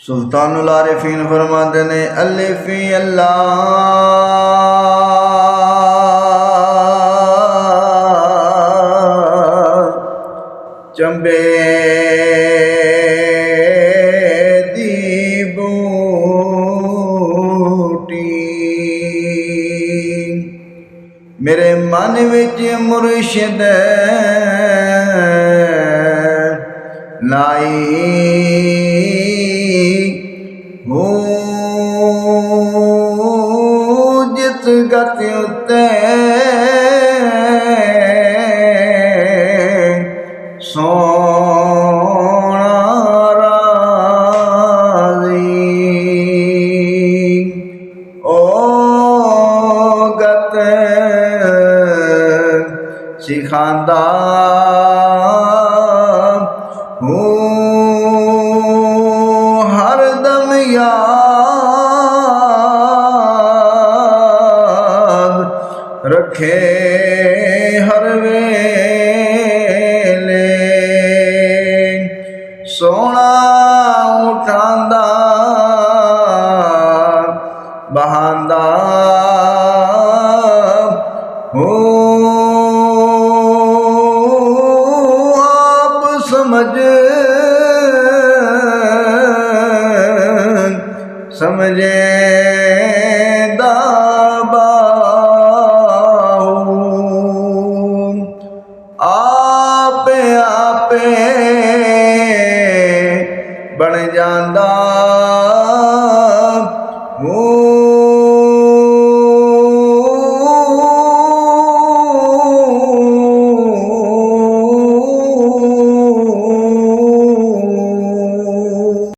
सुल्तानुल आरिफीन फरमाते ने अलिफी अल्लाह चंबे दी बूटी मेरे मन विच मुर्शिद लाई जिस गत उत्ते सोना राज़ी ओ गत सिखांदा हर दम याद रखे हर वेले सोना उठांदा बहांदा आप समझे दाबाहू आपे आपे बन जांदा